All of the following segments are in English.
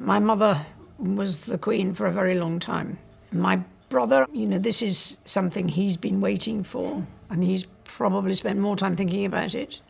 My mother was the Queen for a very long time. My brother, this is something he's been waiting for, and he's probably spent more time thinking about it.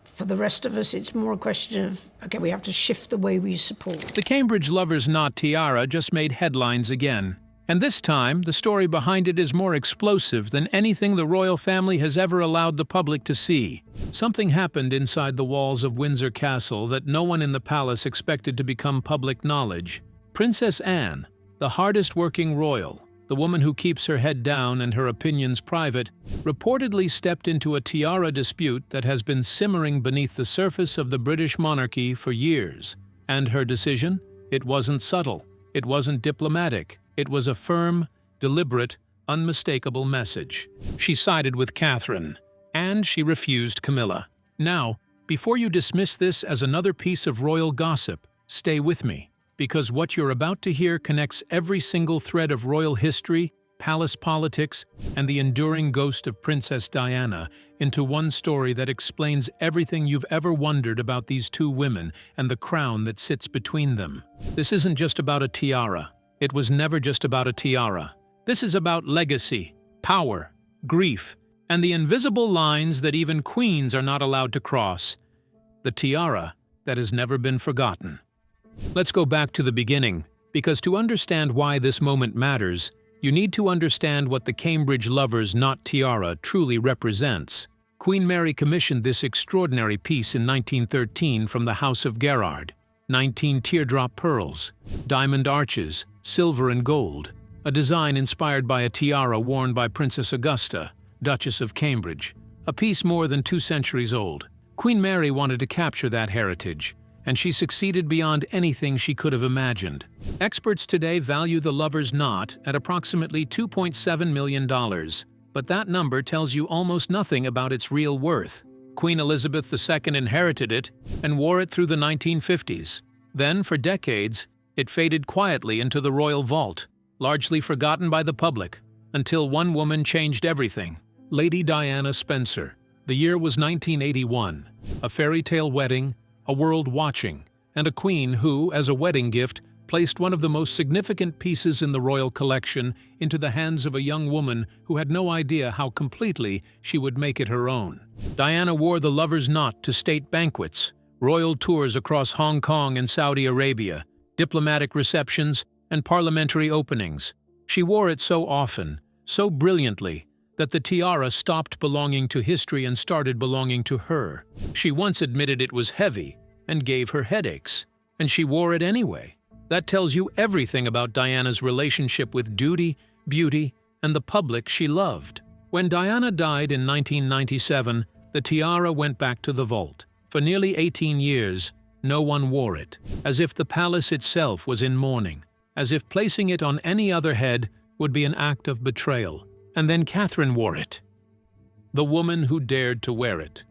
For the rest of us, it's more a question of, okay, we have to shift the way we support. The Cambridge Lovers Knot Tiara just made headlines again. And this time, the story behind it is more explosive than anything the royal family has ever allowed the public to see. Something happened inside the walls of Windsor Castle that no one in the palace expected to become public knowledge. Princess Anne, the hardest-working royal, the woman who keeps her head down and her opinions private, reportedly stepped into a tiara dispute that has been simmering beneath the surface of the British monarchy for years. And her decision? It wasn't subtle. It wasn't diplomatic. It was a firm, deliberate, unmistakable message. She sided with Catherine, and she refused Camilla. Now, before you dismiss this as another piece of royal gossip, stay with me, because what you're about to hear connects every single thread of royal history, palace politics, and the enduring ghost of Princess Diana into one story that explains everything you've ever wondered about these two women and the crown that sits between them. This isn't just about a tiara. It was never just about a tiara. This is about legacy, power, grief, and the invisible lines that even queens are not allowed to cross. The tiara that has never been forgotten. Let's go back to the beginning, because to understand why this moment matters, you need to understand what the Cambridge Lovers Knot Tiara truly represents. Queen Mary commissioned this extraordinary piece in 1913 from the House of Gerard. 19 teardrop pearls, diamond arches, silver and gold, a design inspired by a tiara worn by Princess Augusta, Duchess of Cambridge, a piece more than 2 centuries old. Queen Mary wanted to capture that heritage, and she succeeded beyond anything she could have imagined. Experts today value the Lovers Knot at approximately $2.7 million, but that number tells you almost nothing about its real worth. Queen Elizabeth II inherited it and wore it through the 1950s. Then, for decades, it faded quietly into the royal vault, largely forgotten by the public, until one woman changed everything. Lady Diana Spencer. The year was 1981, a fairy tale wedding, a world watching, and a queen who, as a wedding gift, placed one of the most significant pieces in the royal collection into the hands of a young woman who had no idea how completely she would make it her own. Diana wore the Lovers Knot to state banquets, royal tours across Hong Kong and Saudi Arabia, diplomatic receptions, and parliamentary openings. She wore it so often, so brilliantly, that the tiara stopped belonging to history and started belonging to her. She once admitted it was heavy and gave her headaches, and she wore it anyway. That tells you everything about Diana's relationship with duty, beauty, and the public she loved. When Diana died in 1997, the tiara went back to the vault. For nearly 18 years, no one wore it, as if the palace itself was in mourning, as if placing it on any other head would be an act of betrayal. And then Catherine wore it. The woman who dared to wear it.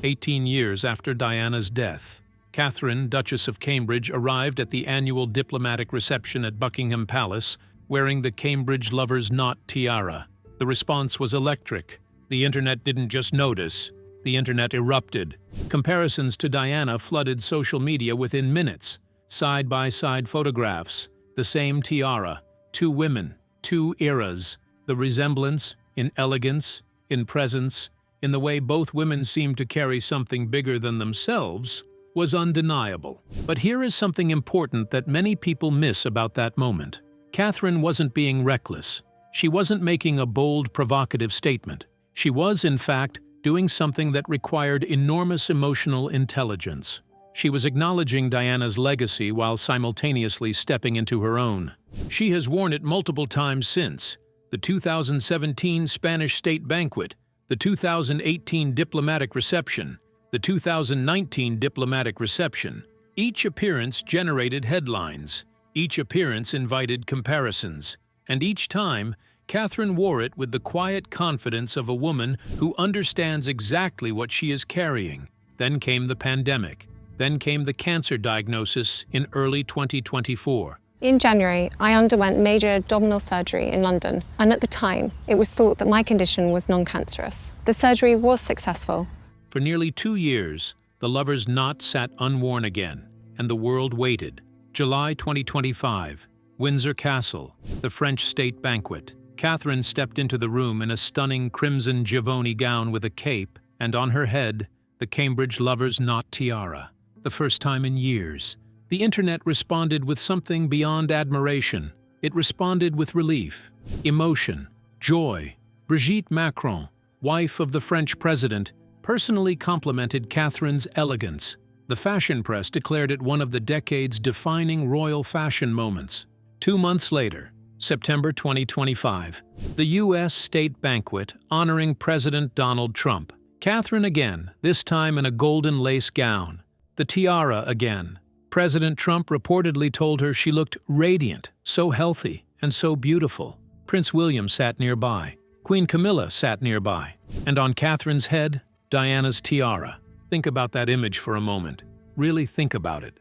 18 years after Diana's death, Catherine, Duchess of Cambridge, arrived at the annual diplomatic reception at Buckingham Palace wearing the Cambridge Lovers Knot Tiara. The response was electric. The internet didn't just notice, the internet erupted. Comparisons to Diana flooded social media within minutes. Side-by-side photographs, the same tiara, 2 women, 2 eras. The resemblance, in elegance, in presence, in the way both women seemed to carry something bigger than themselves, was undeniable. But here is something important that many people miss about that moment. Catherine wasn't being reckless. She wasn't making a bold, provocative statement. She was, in fact, doing something that required enormous emotional intelligence. She was acknowledging Diana's legacy while simultaneously stepping into her own. She has worn it multiple times since. The 2017 Spanish State Banquet, the 2018 Diplomatic Reception, the 2019 Diplomatic Reception. Each appearance generated headlines. Each appearance invited comparisons. And each time, Catherine wore it with the quiet confidence of a woman who understands exactly what she is carrying. Then came the pandemic. Then came the cancer diagnosis in early 2024. In January, I underwent major abdominal surgery in London, and at the time, it was thought that my condition was non-cancerous. The surgery was successful. For nearly 2 years, the Lovers Knot sat unworn again, and the world waited. July 2025, Windsor Castle, the French state banquet. Catherine stepped into the room in a stunning crimson Giovanni gown with a cape, and on her head, the Cambridge Lovers Knot Tiara. The first time in years. The internet responded with something beyond admiration. It responded with relief, emotion, joy. Brigitte Macron, wife of the French president, personally complimented Catherine's elegance. The fashion press declared it one of the decade's defining royal fashion moments. 2 months later, September 2025, the U.S. state banquet honoring President Donald Trump. Catherine again, this time in a golden lace gown. The tiara again. President Trump reportedly told her she looked radiant, so healthy, and so beautiful. Prince William sat nearby. Queen Camilla sat nearby. And on Catherine's head, Diana's tiara. Think about that image for a moment. Really think about it.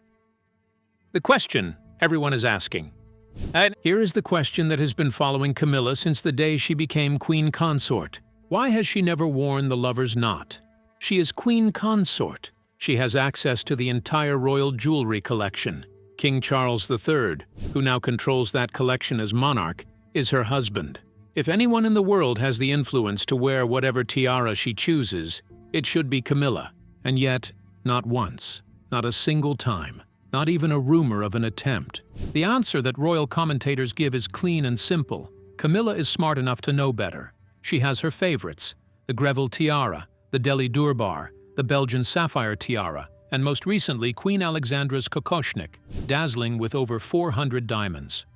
The question everyone is asking. And here is the question that has been following Camilla since the day she became queen consort. Why has she never worn the lover's knot? She is queen consort. She has access to the entire royal jewelry collection. King Charles III, who now controls that collection as monarch, is her husband. If anyone in the world has the influence to wear whatever tiara she chooses, it should be Camilla. And yet, not once, not a single time, not even a rumor of an attempt. The answer that royal commentators give is clean and simple. Camilla is smart enough to know better. She has her favorites: the Greville tiara, the Delhi Durbar, the Belgian sapphire tiara, and most recently Queen Alexandra's kokoshnik, dazzling with over 400 diamonds.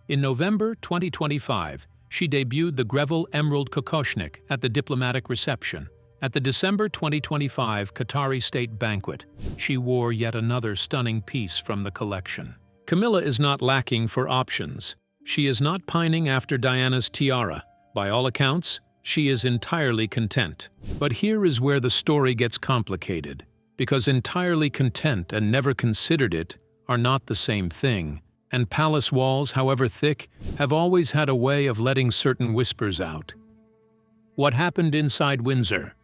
In November 2025, she debuted the Greville Emerald kokoshnik at the diplomatic reception. At the December 2025 Qatari state banquet, she wore yet another stunning piece from the collection. Camilla is not lacking for options. She is not pining after Diana's tiara. By all accounts, she is entirely content. But here is where the story gets complicated, because entirely content and never considered it are not the same thing, and palace walls, however thick, have always had a way of letting certain whispers out. What happened inside Windsor?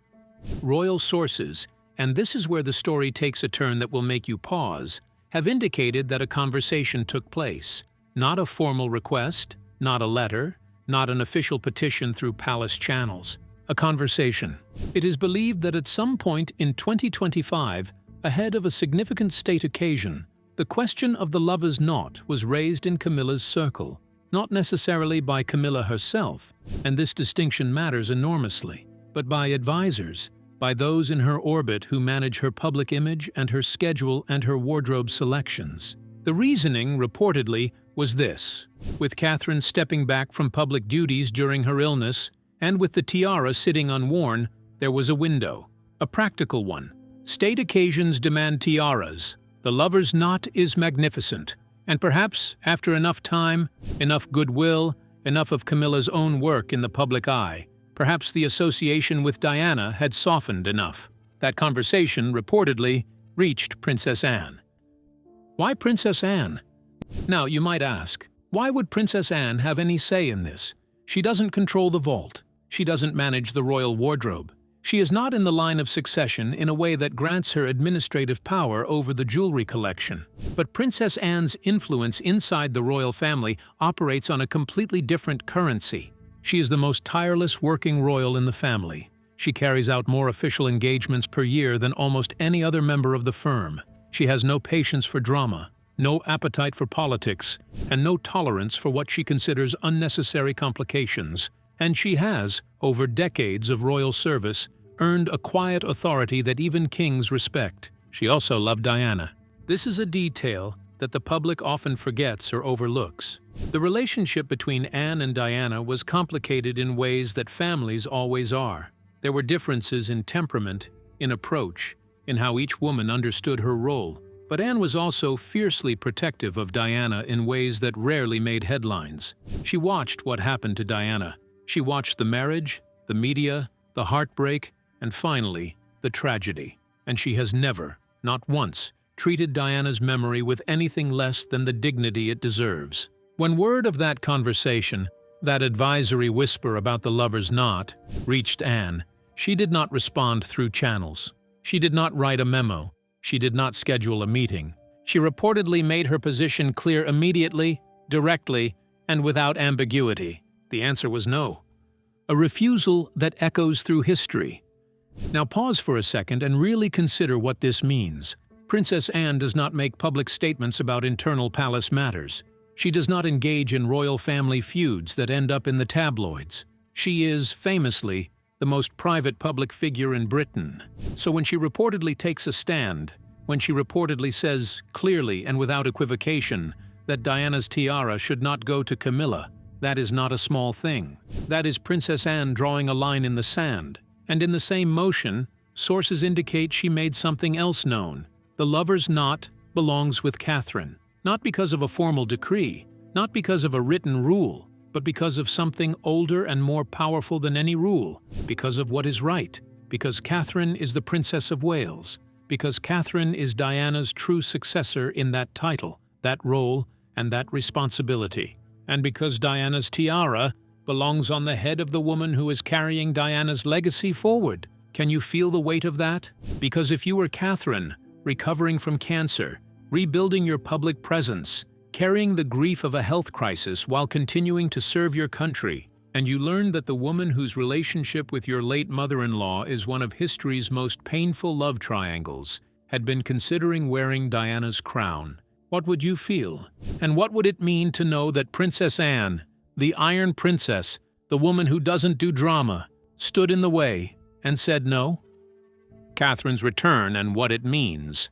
Royal sources, and this is where the story takes a turn that will make you pause, have indicated that a conversation took place. Not a formal request, not a letter, not an official petition through palace channels. A conversation. It is believed that at some point in 2025, ahead of a significant state occasion, the question of the lover's knot was raised in Camilla's circle, not necessarily by Camilla herself, and this distinction matters enormously, but by advisors, by those in her orbit who manage her public image and her schedule and her wardrobe selections. The reasoning, reportedly, was this: with Catherine stepping back from public duties during her illness, and with the tiara sitting unworn, there was a window, a practical one. State occasions demand tiaras. The lover's knot is magnificent, and perhaps, after enough time, enough goodwill, enough of Camilla's own work in the public eye, perhaps the association with Diana had softened enough. That conversation, reportedly, reached Princess Anne. Why Princess Anne? Now, you might ask, why would Princess Anne have any say in this? She doesn't control the vault. She doesn't manage the royal wardrobe. She is not in the line of succession in a way that grants her administrative power over the jewelry collection. But Princess Anne's influence inside the royal family operates on a completely different currency. She is the most tireless working royal in the family. She carries out more official engagements per year than almost any other member of the firm. She has no patience for drama, no appetite for politics, and no tolerance for what she considers unnecessary complications. And she has, over decades of royal service, earned a quiet authority that even kings respect. She also loved Diana. This is a detail that the public often forgets or overlooks. The relationship between Anne and Diana was complicated in ways that families always are. There were differences in temperament, in approach, in how each woman understood her role. But Anne was also fiercely protective of Diana in ways that rarely made headlines. She watched what happened to Diana. She watched the marriage, the media, the heartbreak, and finally, the tragedy. And she has never, not once, treated Diana's memory with anything less than the dignity it deserves. When word of that conversation, that advisory whisper about the lover's knot, reached Anne, she did not respond through channels. She did not write a memo. She did not schedule a meeting. She reportedly made her position clear immediately, directly, and without ambiguity. The answer was no. A refusal that echoes through history. Now pause for a second and really consider what this means. Princess Anne does not make public statements about internal palace matters. She does not engage in royal family feuds that end up in the tabloids. She is, famously, the most private public figure in Britain. So when she reportedly takes a stand, when she reportedly says clearly and without equivocation that Diana's tiara should not go to Camilla, that is not a small thing. That is Princess Anne drawing a line in the sand. And in the same motion, sources indicate she made something else known. The Lovers' Knot belongs with Catherine, not because of a formal decree, not because of a written rule, but because of something older and more powerful than any rule, because of what is right, because Catherine is the Princess of Wales, because Catherine is Diana's true successor in that title, that role, and that responsibility, and because Diana's tiara belongs on the head of the woman who is carrying Diana's legacy forward. Can you feel the weight of that? Because if you were Catherine, recovering from cancer, rebuilding your public presence, carrying the grief of a health crisis while continuing to serve your country, and you learned that the woman whose relationship with your late mother-in-law is one of history's most painful love triangles had been considering wearing Diana's crown, what would you feel? And what would it mean to know that Princess Anne, the Iron Princess, the woman who doesn't do drama, stood in the way and said no? Catherine's return and what it means.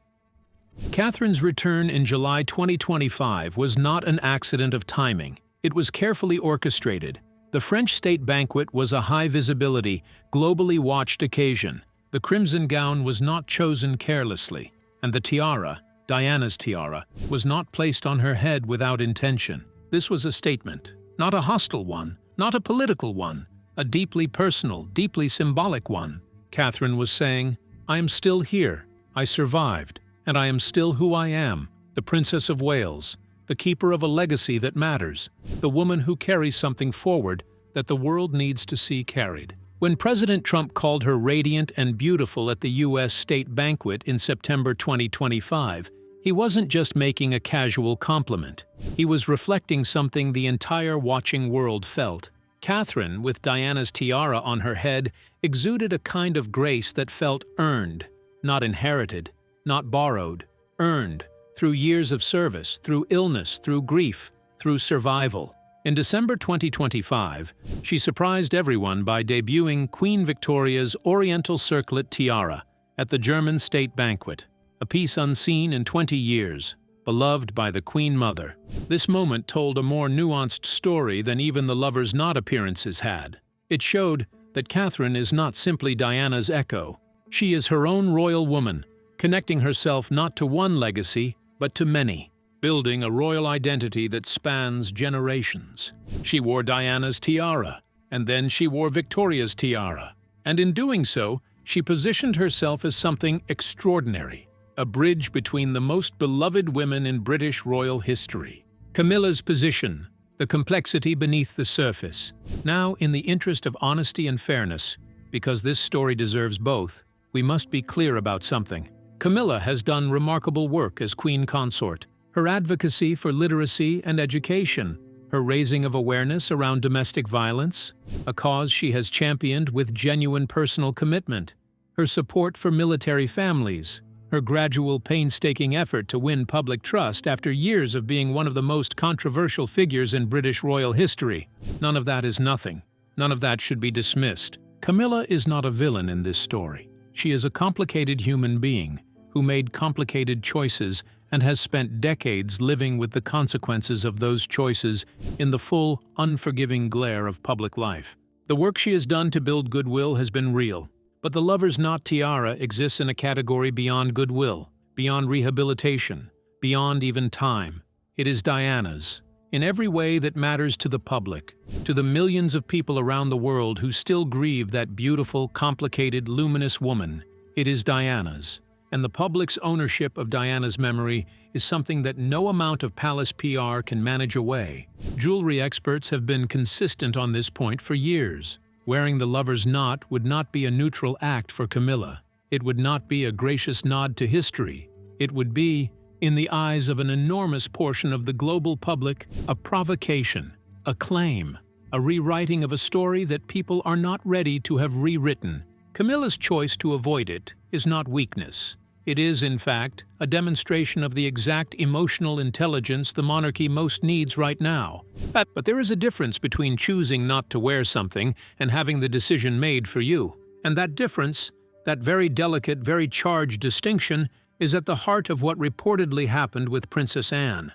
Catherine's return in July 2025 was not an accident of timing. It was carefully orchestrated. The French state banquet was a high-visibility, globally watched occasion. The crimson gown was not chosen carelessly, and the tiara, Diana's tiara, was not placed on her head without intention. This was a statement, not a hostile one, not a political one, a deeply personal, deeply symbolic one. Catherine was saying, I am still here, I survived, and I am still who I am, the Princess of Wales, the keeper of a legacy that matters, the woman who carries something forward that the world needs to see carried. When President Trump called her radiant and beautiful at the U.S. state banquet in September 2025, he wasn't just making a casual compliment. He was reflecting something the entire watching world felt. Catherine, with Diana's tiara on her head, exuded a kind of grace that felt earned, not inherited, not borrowed, earned, through years of service, through illness, through grief, through survival. In December 2025, she surprised everyone by debuting Queen Victoria's Oriental Circlet tiara at the German state banquet, a piece unseen in 20 years, beloved by the Queen Mother. This moment told a more nuanced story than even the Lovers' Knot appearances had. It showed that Catherine is not simply Diana's echo. She is her own royal woman, connecting herself not to one legacy, but to many, building a royal identity that spans generations. She wore Diana's tiara, and then she wore Victoria's tiara. And in doing so, she positioned herself as something extraordinary, a bridge between the most beloved women in British royal history. Camilla's position, the complexity beneath the surface. Now, in the interest of honesty and fairness, because this story deserves both, we must be clear about something. Camilla has done remarkable work as Queen Consort. Her advocacy for literacy and education, her raising of awareness around domestic violence, a cause she has championed with genuine personal commitment, her support for military families, her gradual, painstaking effort to win public trust after years of being one of the most controversial figures in British royal history. None of that is nothing. None of that should be dismissed. Camilla is not a villain in this story. She is a complicated human being who made complicated choices and has spent decades living with the consequences of those choices in the full, unforgiving glare of public life. The work she has done to build goodwill has been real, but the Lovers' Knot tiara exists in a category beyond goodwill, beyond rehabilitation, beyond even time. It is Diana's, in every way that matters to the public, to the millions of people around the world who still grieve that beautiful, complicated, luminous woman. It is Diana's. And the public's ownership of Diana's memory is something that no amount of palace PR can manage away. Jewelry experts have been consistent on this point for years. Wearing the Lover's Knot would not be a neutral act for Camilla. It would not be a gracious nod to history. It would be, in the eyes of an enormous portion of the global public, a provocation, a claim, a rewriting of a story that people are not ready to have rewritten. Camilla's choice to avoid it is not weakness. It is, in fact, a demonstration of the exact emotional intelligence the monarchy most needs right now. But there is a difference between choosing not to wear something and having the decision made for you. And that difference, that very delicate, very charged distinction, is at the heart of what reportedly happened with Princess Anne.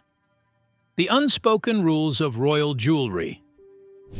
The unspoken rules of royal jewelry.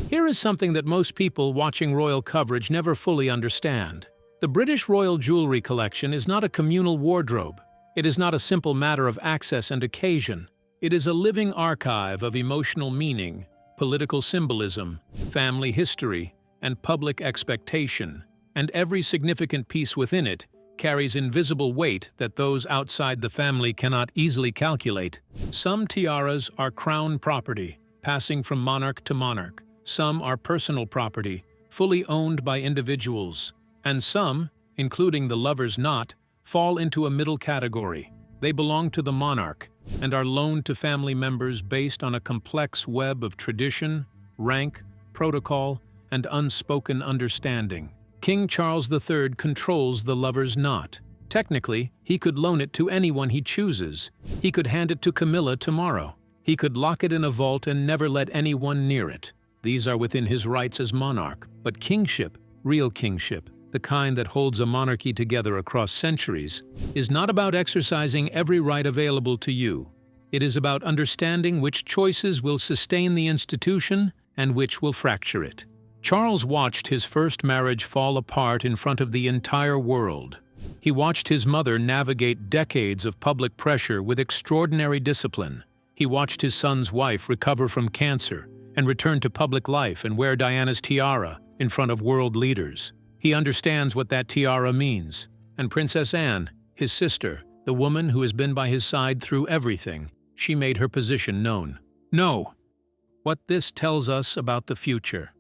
Here is something that most people watching royal coverage never fully understand. The British royal jewelry collection is not a communal wardrobe. It is not a simple matter of access and occasion. It is a living archive of emotional meaning, political symbolism, family history, and public expectation. And every significant piece within it carries invisible weight that those outside the family cannot easily calculate. Some tiaras are crown property, passing from monarch to monarch. Some are personal property, fully owned by individuals. And some, including the Lovers Knot, fall into a middle category. They belong to the monarch and are loaned to family members based on a complex web of tradition, rank, protocol, and unspoken understanding. King Charles III controls the Lovers Knot. Technically, he could loan it to anyone he chooses. He could hand it to Camilla tomorrow. He could lock it in a vault and never let anyone near it. These are within his rights as monarch. But kingship, real kingship, the kind that holds a monarchy together across centuries, is not about exercising every right available to you. It is about understanding which choices will sustain the institution and which will fracture it. Charles watched his first marriage fall apart in front of the entire world. He watched his mother navigate decades of public pressure with extraordinary discipline. He watched his son's wife recover from cancer and return to public life and wear Diana's tiara in front of world leaders. He understands what that tiara means. And Princess Anne, his sister, the woman who has been by his side through everything, she made her position known. No. What this tells us about the future.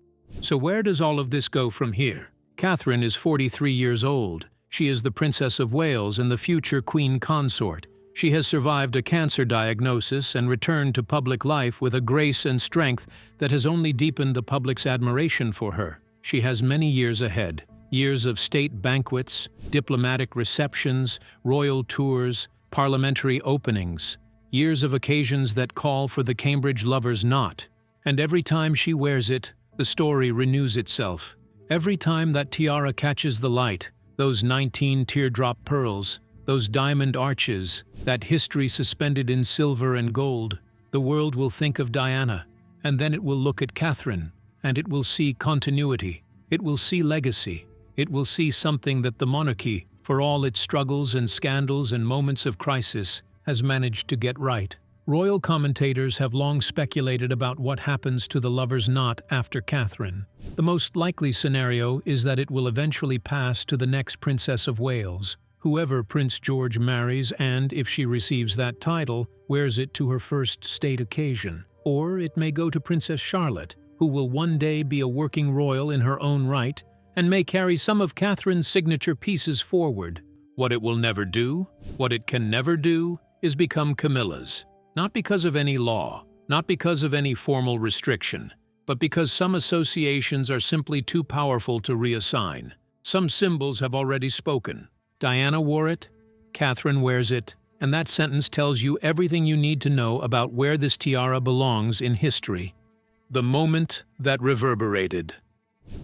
So where does all of this go from here? Catherine is 43 years old. She is the Princess of Wales and the future Queen Consort. She has survived a cancer diagnosis and returned to public life with a grace and strength that has only deepened the public's admiration for her. She has many years ahead. Years of state banquets, diplomatic receptions, royal tours, parliamentary openings. Years of occasions that call for the Cambridge Lovers Knot. And every time she wears it, the story renews itself. Every time that tiara catches the light, those 19 teardrop pearls, those diamond arches, that history suspended in silver and gold, the world will think of Diana, and then it will look at Catherine, and it will see continuity. It will see legacy. It will see something that the monarchy, for all its struggles and scandals and moments of crisis, has managed to get right. Royal commentators have long speculated about what happens to the Lovers Knot after Catherine. The most likely scenario is that it will eventually pass to the next Princess of Wales, whoever Prince George marries and, if she receives that title, wears it to her first state occasion. Or it may go to Princess Charlotte, who will one day be a working royal in her own right, and may carry some of Catherine's signature pieces forward. What it will never do, what it can never do, is become Camilla's. Not because of any law, not because of any formal restriction, but because some associations are simply too powerful to reassign. Some symbols have already spoken. Diana wore it, Catherine wears it, and that sentence tells you everything you need to know about where this tiara belongs in history. The moment that reverberated.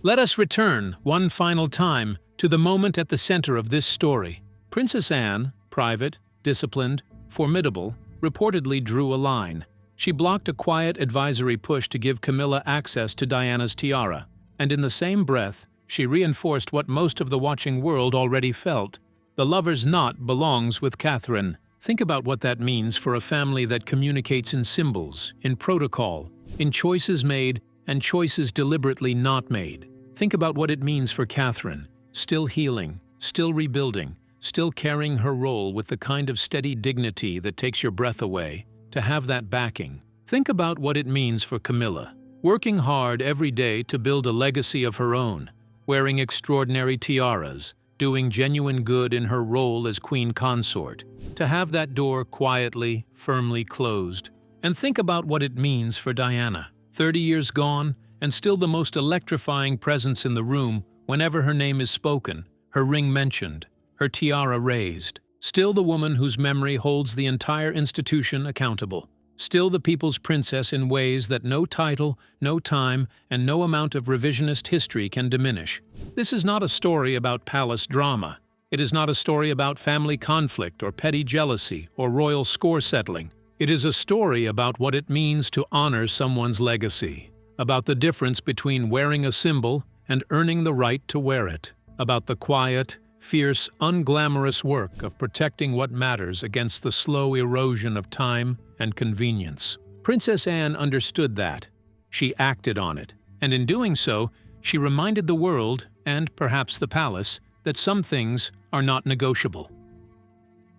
Let us return, one final time, to the moment at the center of this story. Princess Anne, private, disciplined, formidable, reportedly drew a line. She blocked a quiet advisory push to give Camilla access to Diana's tiara, and in the same breath, she reinforced what most of the watching world already felt. The Lovers Knot belongs with Catherine. Think about what that means for a family that communicates in symbols, in protocol, in choices made and choices deliberately not made. Think about what it means for Catherine, still healing, still rebuilding, still carrying her role with the kind of steady dignity that takes your breath away, to have that backing. Think about what it means for Camilla, working hard every day to build a legacy of her own, wearing extraordinary tiaras, doing genuine good in her role as queen consort, to have that door quietly, firmly closed. And think about what it means for Diana. 30 years gone, and still the most electrifying presence in the room whenever her name is spoken, her ring mentioned, her tiara raised. Still the woman whose memory holds the entire institution accountable. Still the people's princess in ways that no title, no time, and no amount of revisionist history can diminish. This is not a story about palace drama. It is not a story about family conflict or petty jealousy or royal score settling. It is a story about what it means to honor someone's legacy, about the difference between wearing a symbol and earning the right to wear it, about the quiet, fierce, unglamorous work of protecting what matters against the slow erosion of time and convenience. Princess Anne understood that. She acted on it, and in doing so, she reminded the world, and perhaps the palace, that some things are not negotiable.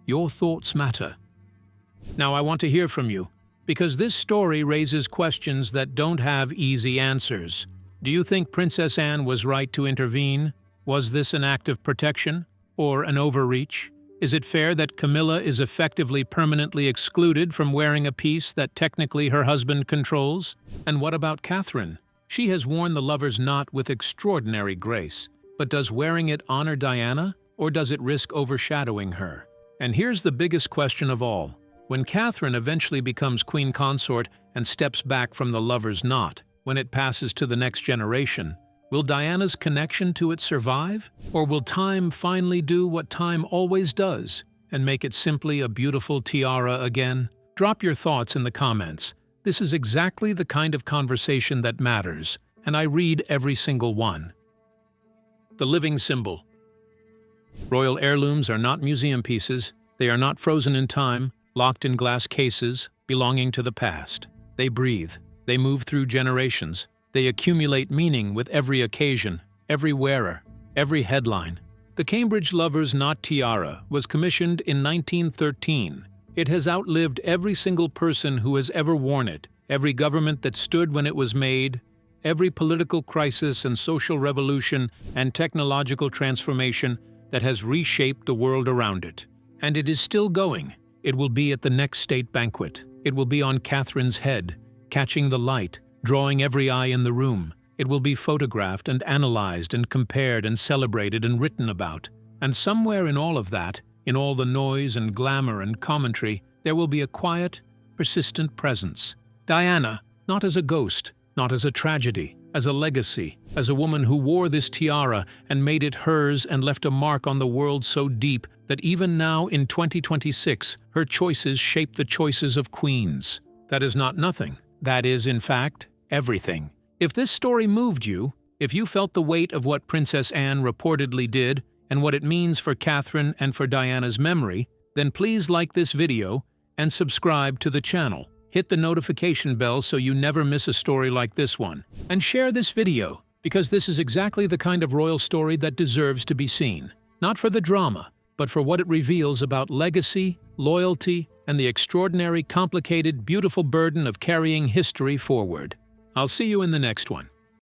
Your thoughts matter. Now I want to hear from you, because this story raises questions that don't have easy answers. Do you think Princess Anne was right to intervene? Was this an act of protection, or an overreach? Is it fair that Camilla is effectively permanently excluded from wearing a piece that technically her husband controls? And what about Catherine? She has worn the lover's knot with extraordinary grace, but does wearing it honor Diana, or does it risk overshadowing her? And here's the biggest question of all. When Catherine eventually becomes queen consort and steps back from the lover's knot, when it passes to the next generation, will Diana's connection to it survive? Or will time finally do what time always does and make it simply a beautiful tiara again? Drop your thoughts in the comments. This is exactly the kind of conversation that matters, and I read every single one. The living symbol. Royal heirlooms are not museum pieces. They are not frozen in time, locked in glass cases, belonging to the past. They breathe. They move through generations. They accumulate meaning with every occasion, every wearer, every headline. The Cambridge Lovers Knot Tiara was commissioned in 1913. It has outlived every single person who has ever worn it, every government that stood when it was made, every political crisis and social revolution and technological transformation that has reshaped the world around it. And it is still going. It will be at the next state banquet. It will be on Catherine's head, catching the light, drawing every eye in the room. It will be photographed and analyzed and compared and celebrated and written about. And somewhere in all of that, in all the noise and glamour and commentary, there will be a quiet, persistent presence. Diana, not as a ghost, not as a tragedy, as a legacy, as a woman who wore this tiara and made it hers and left a mark on the world so deep that even now in 2026, her choices shape the choices of queens. That is not nothing. That is, in fact, everything. If this story moved you, if you felt the weight of what Princess Anne reportedly did and what it means for Catherine and for Diana's memory, then please like this video and subscribe to the channel. Hit the notification bell so you never miss a story like this one. And share this video, because this is exactly the kind of royal story that deserves to be seen. Not for the drama, but for what it reveals about legacy, loyalty, and the extraordinary, complicated, beautiful burden of carrying history forward. I'll see you in the next one.